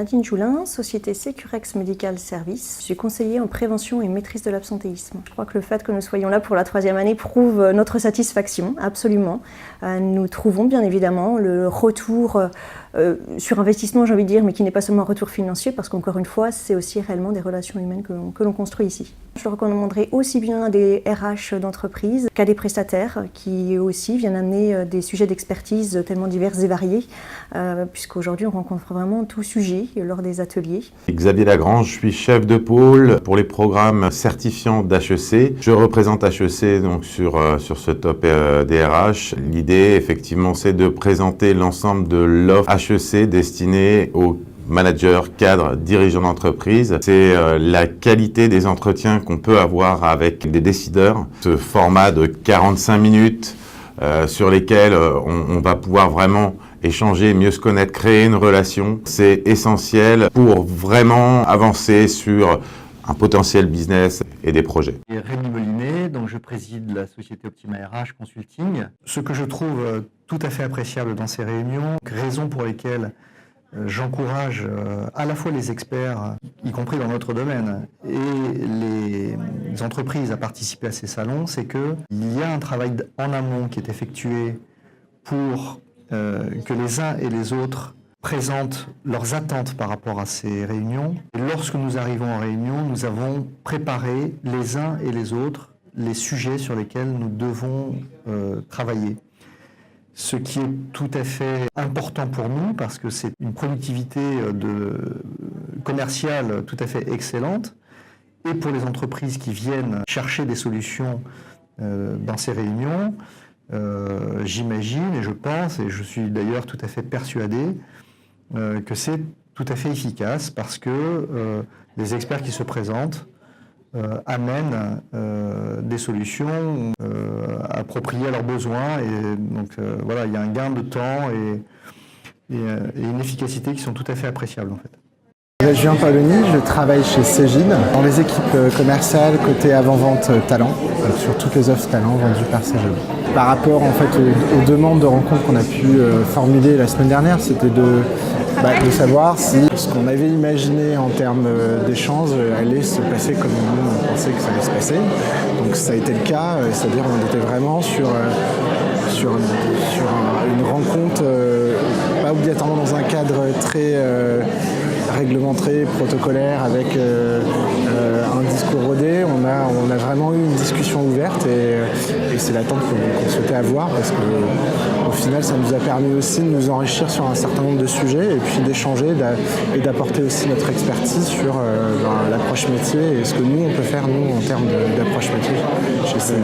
Nadine Joulin, société Securex Medical Service. Je suis conseiller en prévention et maîtrise de l'absentéisme. Je crois que le fait que nous soyons là pour la 3e année prouve notre satisfaction, absolument. Nous trouvons bien évidemment le retour sur investissement, j'ai envie de dire, mais qui n'est pas seulement un retour financier, parce qu'encore une fois, c'est aussi réellement des relations humaines que l'on construit ici. Je le recommanderais aussi bien à des RH d'entreprise qu'à des prestataires qui aussi viennent amener des sujets d'expertise tellement divers et variés, puisqu'aujourd'hui on rencontre vraiment tout sujet lors des ateliers. Xavier Lagrange, je suis chef de pôle pour les programmes certifiants d'HEC. Je représente HEC donc sur ce top DRH. L'idée effectivement c'est de présenter l'ensemble de l'offre HEC destinée aux managers, cadres, dirigeants d'entreprise. C'est la qualité des entretiens qu'on peut avoir avec des décideurs. Ce format de 45 minutes sur lesquels on va pouvoir vraiment échanger, mieux se connaître, créer une relation, c'est essentiel pour vraiment avancer sur un potentiel business et des projets. Rémi Molinet, donc je préside la société Optima RH Consulting. Ce que je trouve tout à fait appréciable dans ces réunions, raison pour lesquelles j'encourage à la fois les experts, y compris dans notre domaine, et les entreprises à participer à ces salons, c'est qu'il y a un travail en amont qui est effectué pour que les uns et les autres présentent leurs attentes par rapport à ces réunions. Et lorsque nous arrivons en réunion, nous avons préparé les uns et les autres les sujets sur lesquels nous devons travailler. Ce qui est tout à fait important pour nous parce que c'est une productivité commerciale tout à fait excellente et pour les entreprises qui viennent chercher des solutions dans ces réunions, j'imagine et je pense et je suis d'ailleurs tout à fait persuadé que c'est tout à fait efficace parce que les experts qui se présentent amènent des solutions appropriées à leurs besoins et donc voilà, il y a un gain de temps et une efficacité qui sont tout à fait appréciables en fait. Je suis Julien Paoloni, je travaille chez Cegid dans les équipes commerciales côté avant-vente talent, sur toutes les offres talent vendues par Cegid. Par rapport en fait aux demandes de rencontres qu'on a pu formuler la semaine dernière, c'était de savoir si ce qu'on avait imaginé en termes d'échanges allait se passer comme nous on pensait que ça allait se passer. Donc ça a été le cas, c'est-à-dire on était vraiment sur une rencontre, pas obligatoirement dans un cadre très réglementé, protocolaire, avec un discours rodé. On a vraiment eu une discussion ouverte et c'est l'attente qu'on souhaitait avoir parce qu'au final ça nous a permis aussi de nous enrichir sur un certain nombre de sujets et puis d'échanger et d'apporter aussi notre expertise sur l'approche métier et ce que nous on peut faire nous en termes d'approche métier chez CEGID.